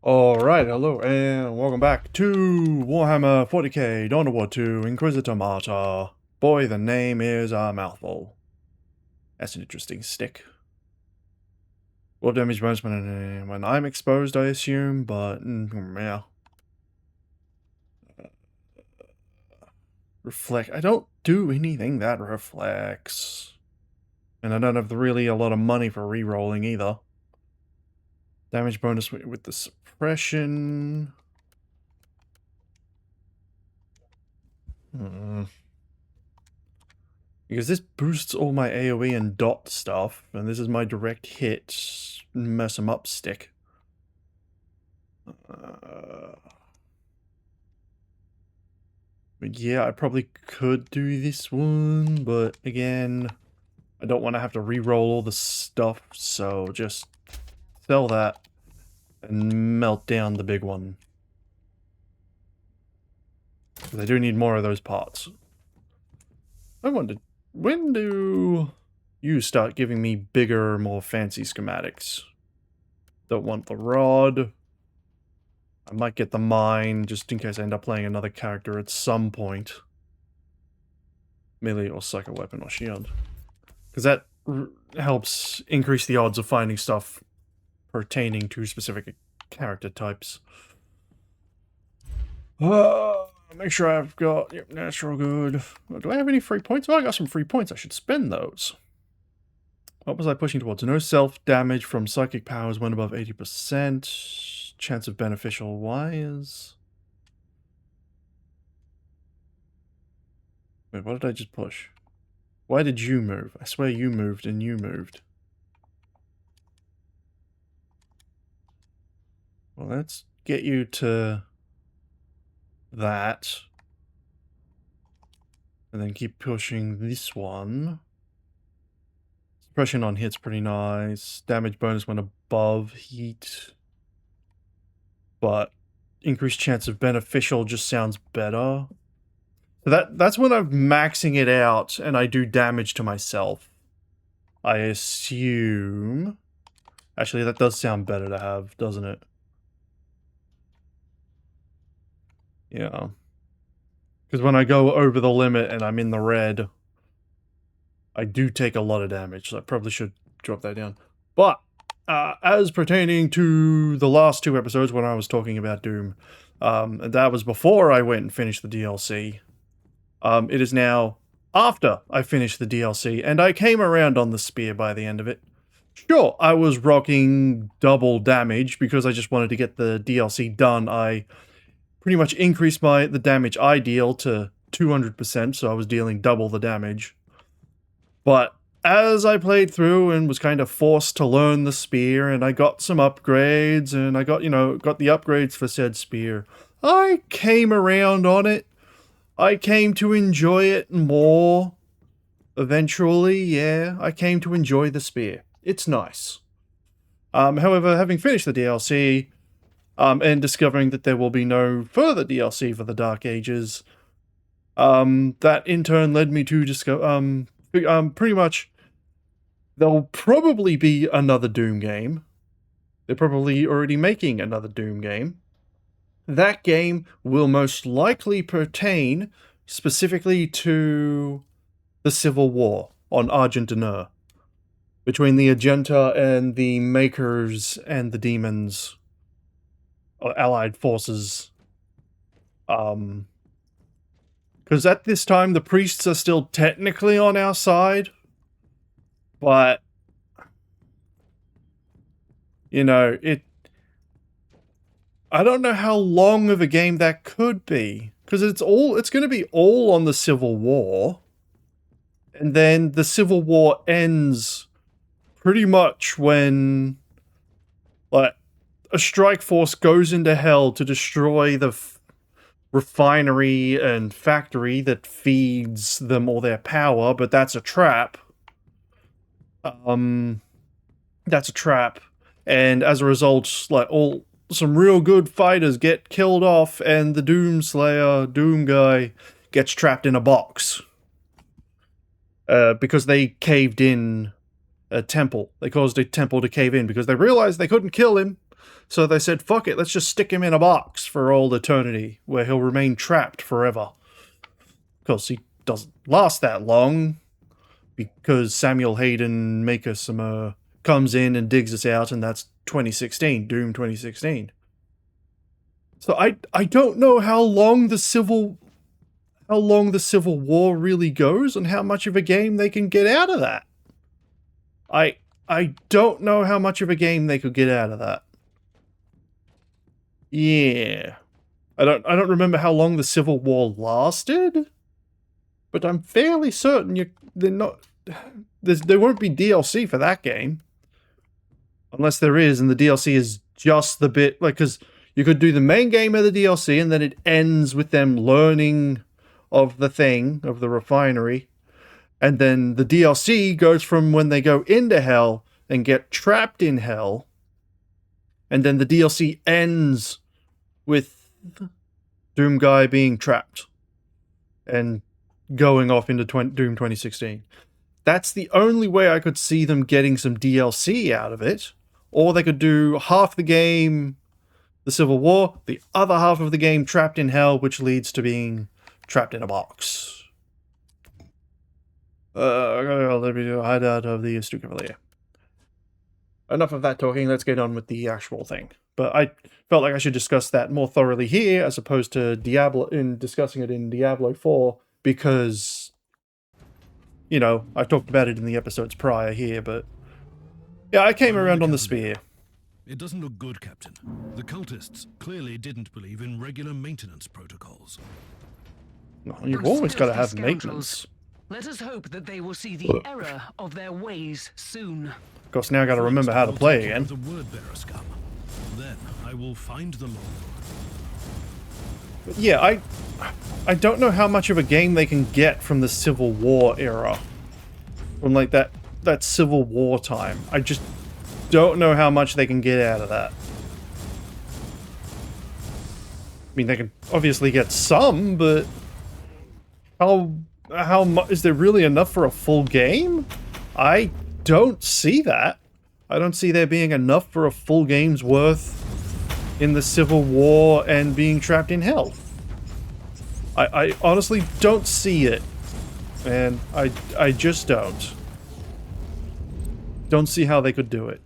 Alright, hello and welcome back to Warhammer 40k Dawn of War 2 Inquisitor Martyr. Boy, the name is a mouthful. That's an interesting stick. Wolf damage bonus when I'm exposed, I assume, but yeah. Reflect. I don't do anything that reflects. And I don't have really a lot of money for re-rolling either. Damage bonus with the suppression. Because this boosts all my AoE and dot stuff, and this is my direct hit, mess 'em up stick. But yeah, I probably could do this one, but again, I don't want to have to re-roll all the stuff, so just sell that and melt down the big one. Because I do need more of those parts. I wondered, when do you start giving me bigger, more fancy schematics? Don't want the rod. I might get the mine, just in case I end up playing another character at some point. Melee or psycho weapon or shield. Because that helps increase the odds of finding stuff pertaining to specific character types. Make sure I've got, yep, natural good. Do I have any free points? Oh, I got some free points. I should spend those. What was I pushing towards? No self-damage from psychic powers when above 80%. Chance of beneficial. Why is... Wait, what did I just push? Why did you move? I swear you moved and you moved. Well, let's get you to that. And then keep pushing this one. Suppression on hit's pretty nice. Damage bonus when above heat. But increased chance of beneficial just sounds better. So that's when I'm maxing it out and I do damage to myself. I assume. Actually, that does sound better to have, doesn't it? Yeah. Because when I go over the limit and I'm in the red, I do take a lot of damage, so I probably should drop that down. But, as pertaining to the last two episodes when I was talking about Doom, and that was before I went and finished the DLC. It is now after I finished the DLC, and I came around on the spear by the end of it. Sure, I was rocking double damage because I just wanted to get the DLC done. I pretty much increased the damage I deal to 200%, so I was dealing double the damage. But as I played through and was kind of forced to learn the spear, and I got some upgrades, and I got, got the upgrades for said spear, I came around on it. I came to enjoy it more. Eventually, yeah, I came to enjoy the spear. It's nice. However, having finished the DLC, and discovering that there will be no further DLC for the Dark Ages, that in turn led me to discover, pretty much, there'll probably be another Doom game. They're probably already making another Doom game. That game will most likely pertain specifically to the Civil War on Argentineur, between the Agenta and the Makers and the Demons, or Allied forces. Because at this time, the priests are still technically on our side, but, I don't know how long of a game that could be, because it's going to be all on the Civil War, and then the Civil War ends pretty much when, like, a strike force goes into hell to destroy the refinery and factory that feeds them all their power, but that's a trap. That's a trap, and as a result, like, some real good fighters get killed off, and the Doomslayer, Doom guy, gets trapped in a box. Because they caved in a temple. They caused a temple to cave in because they realized they couldn't kill him. So they said, fuck it, let's just stick him in a box for all eternity, where he'll remain trapped forever. Of course, he doesn't last that long, because Samuel Hayden Maker comes in and digs us out, and that's 2016, Doom 2016. So I don't know how long the Civil War really goes, and how much of a game they can get out of that. I don't know how much of a game they could get out of that. Yeah. I don't remember how long the Civil War lasted, but I'm fairly certain there won't be DLC for that game. Unless there is, and the DLC is just the bit, like, because you could do the main game of the DLC, and then it ends with them learning of the thing, of the refinery, and then the DLC goes from when they go into hell and get trapped in hell, and then the DLC ends with Doom Guy being trapped and going off into Doom 2016. That's the only way I could see them getting some DLC out of it. Or they could do half the game the Civil War, the other half of the game trapped in hell, which leads to being trapped in a box. Let me do a hideout of the Astute Cavalier. Enough of that talking, let's get on with the actual thing. But I felt like I should discuss that more thoroughly here, as opposed to discussing it in Diablo 4, because, you know, I talked about it in the episodes prior here, but yeah, I came around on the spear. It doesn't look good, Captain. The cultists clearly didn't believe in regular maintenance protocols. Well, you've always got to have maintenance. Let us hope that they will see the error of their ways soon. Of course, now I got to remember how to play again. The word-bearer scum. Then I will find them all. But yeah, I don't know how much of a game they can get from the Civil War era. From like that Civil War time. I just don't know how much they can get out of that. I mean, they can obviously get some, but how much is there really enough for a full game? I don't see that. I don't see there being enough for a full game's worth in the Civil War and being trapped in hell. I honestly don't see it. And I just don't. Don't see how they could do it.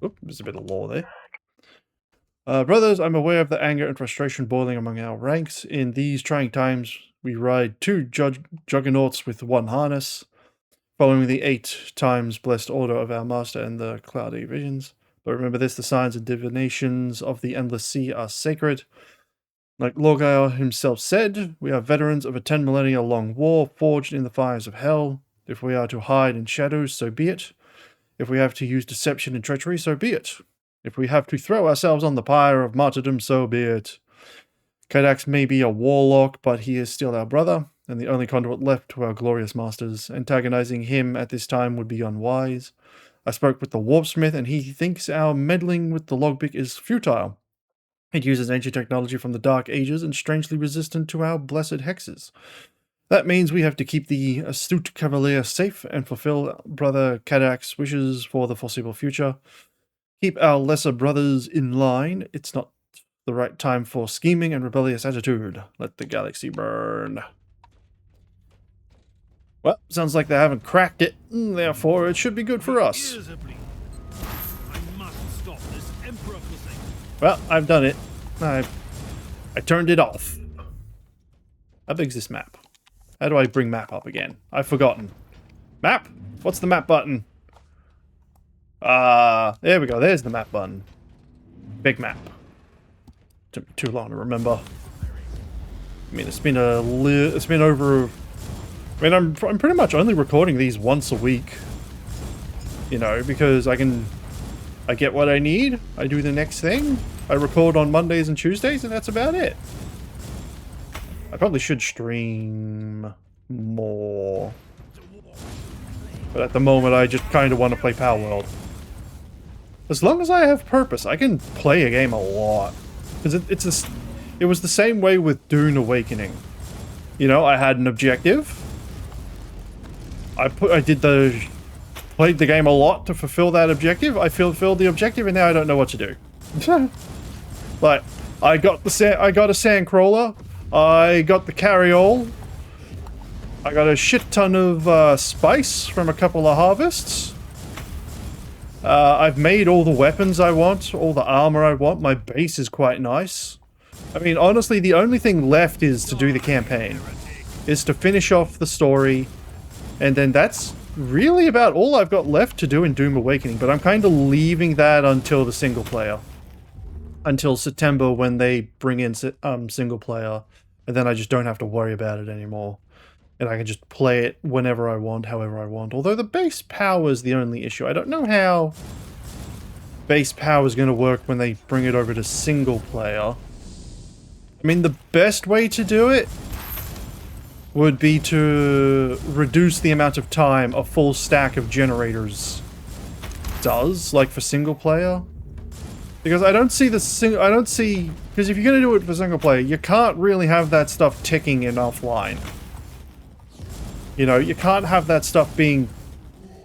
Oop, there's a bit of lore there. Brothers, I'm aware of the anger and frustration boiling among our ranks. In these trying times, we ride two juggernauts with one harness, following the 8 times blessed order of our master and the cloudy visions. But remember this, the signs and divinations of the endless sea are sacred. Like Lorgail himself said, we are veterans of a 10 millennia long war forged in the fires of hell. If we are to hide in shadows, so be it. If we have to use deception and treachery, so be it. If we have to throw ourselves on the pyre of martyrdom, so be it. Kadax may be a warlock, but he is still our brother, and the only conduit left to our glorious masters. Antagonizing him at this time would be unwise. I spoke with the warpsmith, and he thinks our meddling with the logbook is futile. It uses ancient technology from the Dark Ages and strangely resistant to our blessed hexes. That means we have to keep the Astute Cavalier safe and fulfill Brother Kadax's wishes for the foreseeable future. Keep our lesser brothers in line. It's not the right time for scheming and rebellious attitude. Let the galaxy burn. Well, sounds like they haven't cracked it, therefore it should be good for us. Well, I've done it. I turned it off. How big's this map? How do I bring map up again? I've forgotten. Map? What's the map button? There we go. There's the map button. Big map. Took me too long to remember. I mean, it's been over. I mean, I'm pretty much only recording these once a week. You know, because I get what I need. I do the next thing. I record on Mondays and Tuesdays, and that's about it. I probably should stream more. But at the moment, I just kind of want to play Power World. As long as I have purpose, I can play a game a lot. Because it was the same way with Dune Awakening. You know, I had an objective. Played the game a lot to fulfill that objective. I fulfilled the objective, and now I don't know what to do. Like, I got a sand crawler. I got the carryall. I got a shit ton of spice from a couple of harvests. I've made all the weapons I want, all the armor I want. My base is quite nice. I mean, honestly, the only thing left is to do the campaign. Is to finish off the story. And then that's really about all I've got left to do in Doom Awakening. But I'm kind of leaving that until the single player. Until September when they bring in single player. And then I just don't have to worry about it anymore. And I can just play it whenever I want, however I want. Although the base power is the only issue. I don't know how base power is going to work when they bring it over to single player. I mean, the best way to do it would be to reduce the amount of time a full stack of generators does, like for single player. Because I don't see because if you're going to do it for single player, you can't really have that stuff ticking in offline. You know, you can't have that stuff being,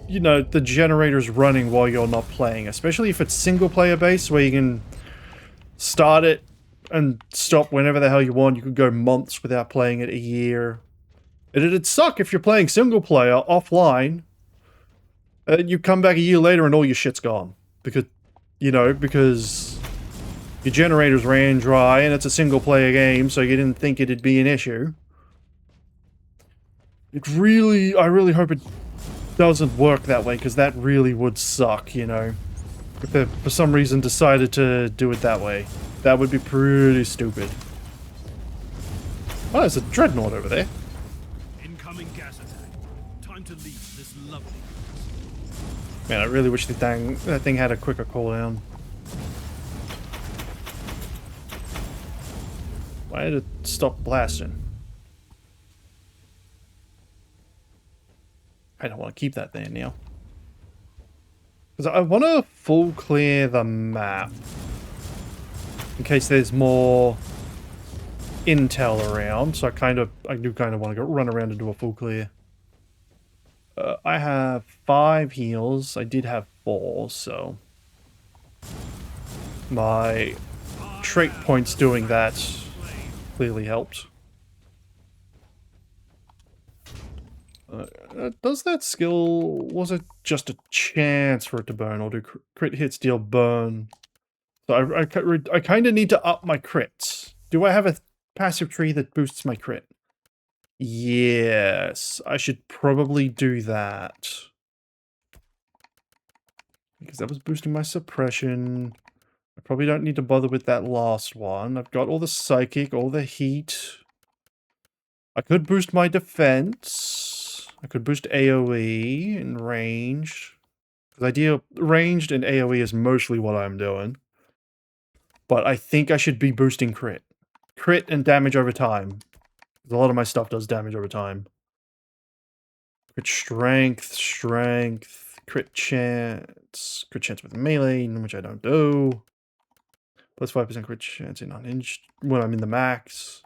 you know, the generators running while you're not playing. Especially if it's single player based, where you can start it and stop whenever the hell you want. You could go months without playing it, a year. It'd suck if you're playing single player offline, and you come back a year later and all your shit's gone. Because, you know, because your generators ran dry and it's a single player game, so you didn't think it'd be an issue. I really hope it doesn't work that way, because that really would suck, you know. If they, for some reason, decided to do it that way. That would be pretty stupid. Oh, there's a dreadnought over there. Incoming gas attack. Time to leave this lovely. Man, I really wish that thing had a quicker cooldown. Why did it stop blasting? I don't want to keep that there now. Because I want to full clear the map. In case there's more intel around. So I do kind of want to go run around and do a full clear. I have 5 heals. I did have 4, so... my trait points doing that clearly helped. Does that skill... was it just a chance for it to burn, or do crit hits deal burn? So I kind of need to up my crits. Do I have a passive tree that boosts my crit? Yes, I should probably do that. Because that was boosting my suppression. I probably don't need to bother with that last one. I've got all the psychic, all the heat. I could boost my defense. I could boost AoE and range. Because ranged and AoE is mostly what I'm doing. But I think I should be boosting crit. Crit and damage over time. A lot of my stuff does damage over time. Crit strength, crit chance with melee, which I don't do. Plus 5% crit chance in unhinged when I'm in the max.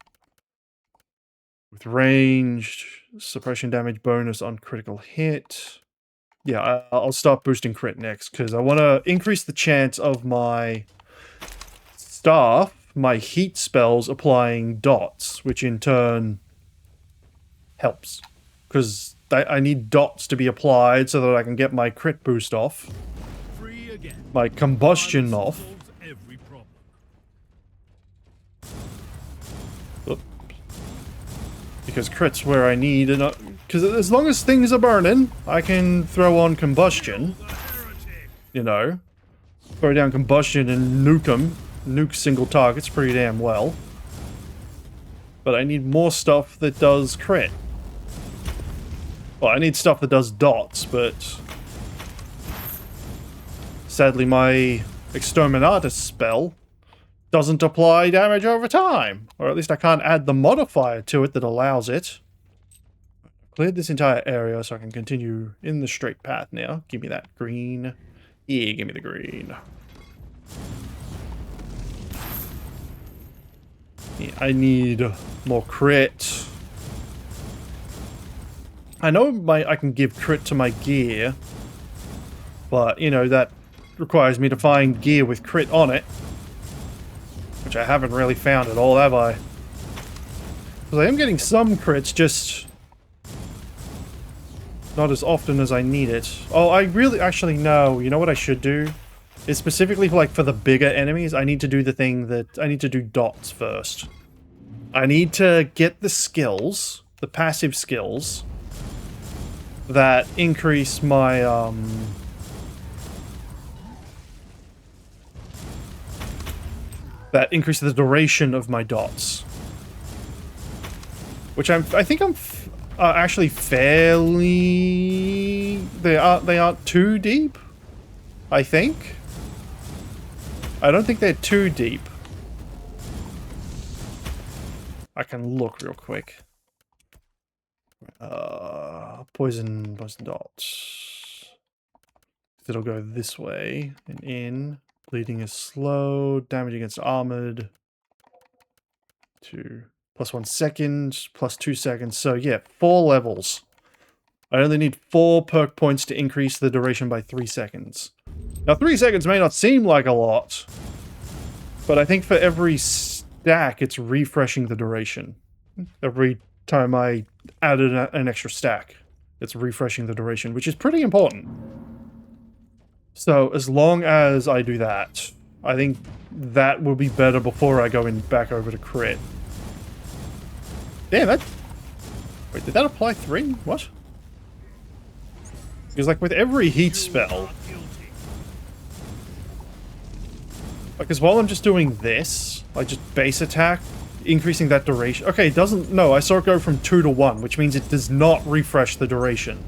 With ranged, suppression damage bonus on critical hit. Yeah, I'll start boosting crit next, because I want to increase the chance of my staff, my heat spells, applying dots, which in turn helps. Because I need dots to be applied so that I can get my crit boost off. Free again. My combustion off. Every problem. Because crit's where I need, and because as long as things are burning, I can throw on combustion. You know, throw down combustion and nuke them. Nuke single targets pretty damn well. But I need more stuff that does crit. Well, I need stuff that does dots, but sadly my Exterminatus spell doesn't apply damage over time. Or at least I can't add the modifier to it that allows it. I've cleared this entire area so I can continue in the straight path now. Give me that green. Yeah, give me the green. Yeah, I need more crit. I know I can give crit to my gear. But, you know, that requires me to find gear with crit on it. Which I haven't really found at all, have I? Because I am getting some crits, just not as often as I need it. Oh, I really... Actually, no. You know what I should do? Is specifically for, like, for the bigger enemies, I need to do the thing that... I need to do dots first. I need to get the skills, the passive skills, that increase my, that increase the duration of my dots. Which I think I'm actually fairly... They aren't too deep, I think. I don't think they're too deep. I can look real quick. Poison dots. It'll go this way and in. Bleeding is slow. Damage against armored. 2 plus 1 second, plus 2 seconds. So yeah, 4 levels. I only need 4 perk points to increase the duration by 3 seconds. Now 3 seconds may not seem like a lot, but I think for every stack it's refreshing the duration. Every time I added an extra stack, it's refreshing the duration, which is pretty important. So as long as I do that, I think that will be better before I go back over to crit. Damn, that... Wait, did that apply 3? What? Because, like, with every heat spell... Because while I'm just doing this, like, just base attack, increasing that duration... Okay, it doesn't... No, I saw it go from 2 to 1, which means it does not refresh the duration.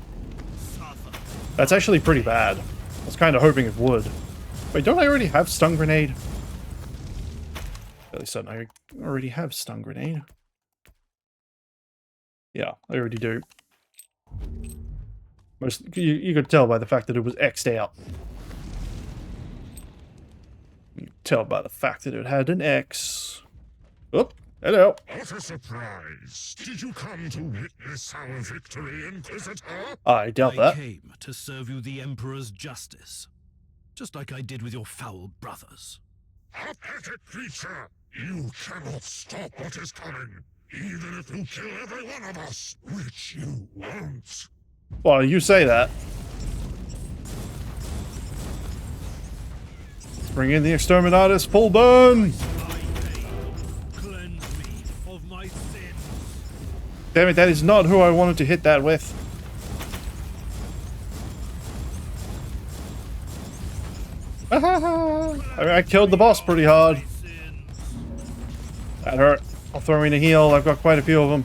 That's actually pretty bad. I was kind of hoping it would. Wait, don't I already have Stun Grenade? Fairly certain I already have Stun Grenade. Yeah, I already do. You could tell by the fact that it was X'd out. You could tell by the fact that it had an X. Oh, hello. What a surprise! Did you come to witness our victory, Inquisitor? I doubt that. I came to serve you the Emperor's justice. Just like I did with your foul brothers. Pathetic creature! You cannot stop what is coming, even if you kill every one of us, which you won't. Well, you say that. Let's bring in the Exterminatus full burn! Cleanse me of my sins. Damn it, that is not who I wanted to hit that with. I mean, I killed the boss pretty hard. That hurt. I'll throw in a heal. I've got quite a few of them.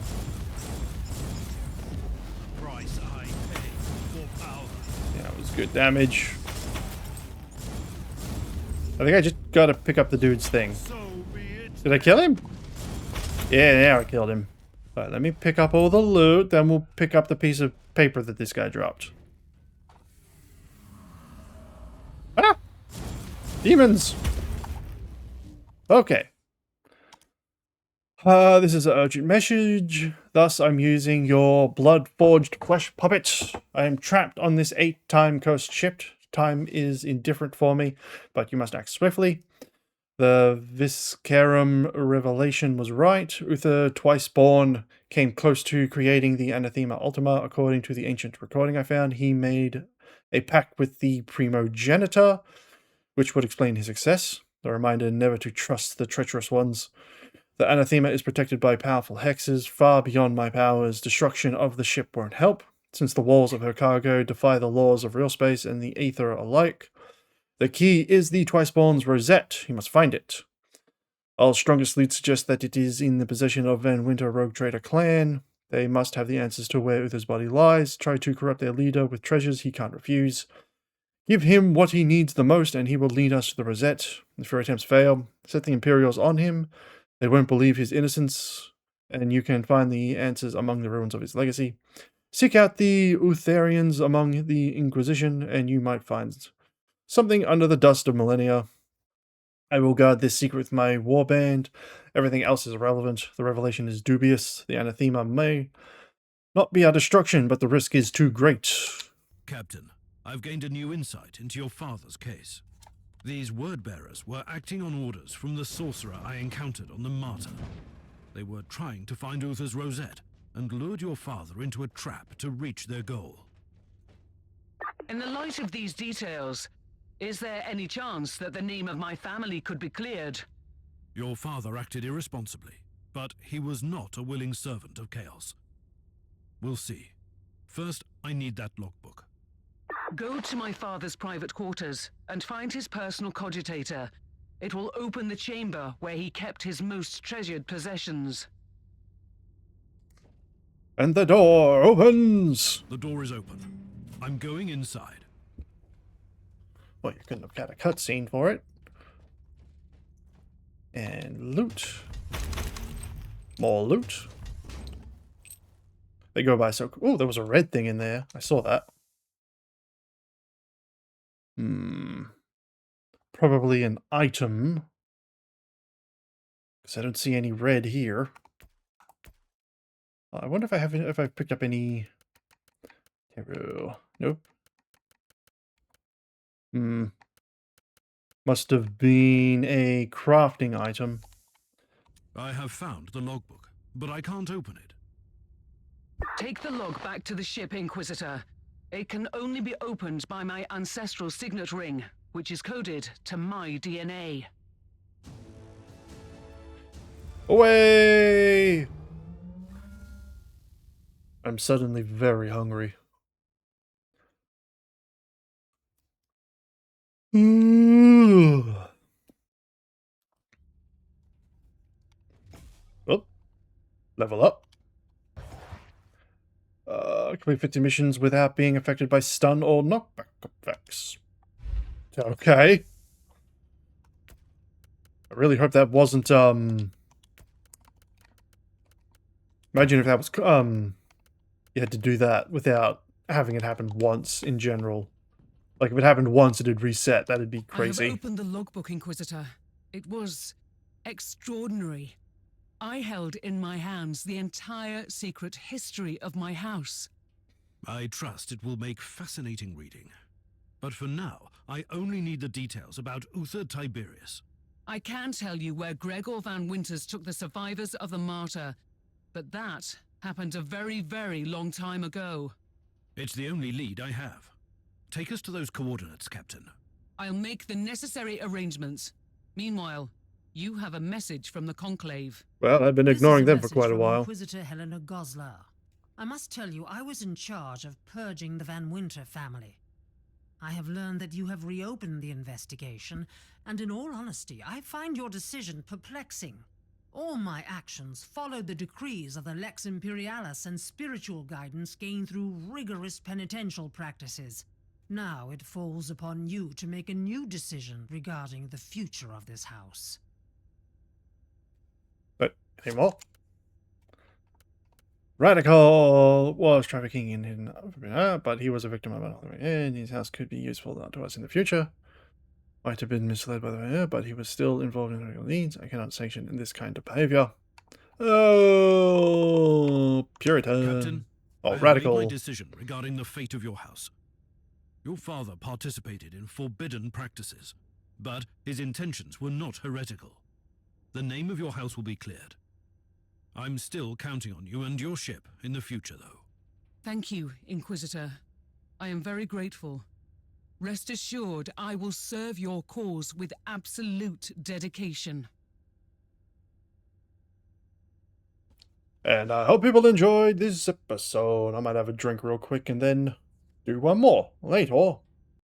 Yeah, it was good damage. I think I just gotta pick up the dude's thing. Did I kill him? Yeah, I killed him. Alright, let me pick up all the loot, then we'll pick up the piece of paper that this guy dropped. Ah! Demons! Okay. This is an urgent message. Thus, I'm using your blood-forged flesh puppet. I am trapped on this 8-time cursed ship. Time is indifferent for me, but you must act swiftly. The Viscarum revelation was right. Uther, twice born, came close to creating the Anathema Ultima. According to the ancient recording I found, he made a pact with the Primogenitor, which would explain his success. The reminder never to trust the treacherous ones. The Anathema is protected by powerful hexes, far beyond my powers. Destruction of the ship won't help, since the walls of her cargo defy the laws of real space and the aether alike. The key is the Twiceborn's rosette. You must find it. Our strongest leads suggest that it is in the possession of Van Winter Rogue Trader clan. They must have the answers to where Uther's body lies. Try to corrupt their leader with treasures he can't refuse. Give him what he needs the most, and he will lead us to the rosette. If your attempts fail, set the Imperials on him. They won't believe his innocence, and you can find the answers among the ruins of his legacy. Seek out the Utherians among the Inquisition, and you might find something under the dust of millennia. I will guard this secret with my warband. Everything else is irrelevant. The revelation is dubious. The Anathema may not be our destruction, but the risk is too great. Captain, I've gained a new insight into your father's case. These word-bearers were acting on orders from the sorcerer I encountered on the Martyr. They were trying to find Uther's rosette and lured your father into a trap to reach their goal. In the light of these details, is there any chance that the name of my family could be cleared? Your father acted irresponsibly, but he was not a willing servant of chaos. We'll see. First, I need that logbook. Go to my father's private quarters and find his personal cogitator. It will open the chamber where he kept his most treasured possessions. And the door opens! The door is open. I'm going inside. Well, you couldn't have got a cutscene for it. And loot. More loot. They go by so... Oh, there was a red thing in there. I saw that. Probably an item. Because I don't see any red here. I wonder if I've picked up any... Tarot. Nope. Must have been a crafting item. I have found the logbook, but I can't open it. Take the log back to the ship, Inquisitor. It can only be opened by my ancestral signet ring, which is coded to my DNA. Away! I'm suddenly very hungry. Oh, level up. Complete 50 missions without being affected by stun or knockback effects. Okay. I really hope that wasn't, imagine if that was, you had to do that without having it happen once in general. Like, if it happened once, it'd reset. That'd be crazy. I have opened the logbook, Inquisitor. It was extraordinary. I held in my hands the entire secret history of my house. I trust it will make fascinating reading. But for now, I only need the details about Uther Tiberius. I can tell you where Gregor van Winters took the survivors of the Martyr, but that happened a very, very long time ago. It's the only lead I have. Take us to those coordinates, Captain. I'll make the necessary arrangements. Meanwhile, you have a message from the Conclave. Well, I've been ignoring them for quite a while. Inquisitor Helena Goslar. I must tell you, I was in charge of purging the Van Winter family. I have learned that you have reopened the investigation, and in all honesty, I find your decision perplexing. All my actions followed the decrees of the Lex Imperialis and spiritual guidance gained through rigorous penitential practices. Now it falls upon you to make a new decision regarding the future of this house. But, any more? Radical was trafficking in hidden, but he was a victim of another, and his house could be useful to us in the future. Might have been misled by the but he was still involved in radical needs. I cannot sanction this kind of behavior. Oh, Puritan. Captain, Oh, I have radical. made my decision regarding the fate of your house. Your father participated in forbidden practices, but his intentions were not heretical. The name of your house will be cleared. I'm still counting on you and your ship in the future, though. Thank you, Inquisitor. I am very grateful. Rest assured, I will serve your cause with absolute dedication. And I hope people enjoyed this episode. I might have a drink real quick and then do one more later.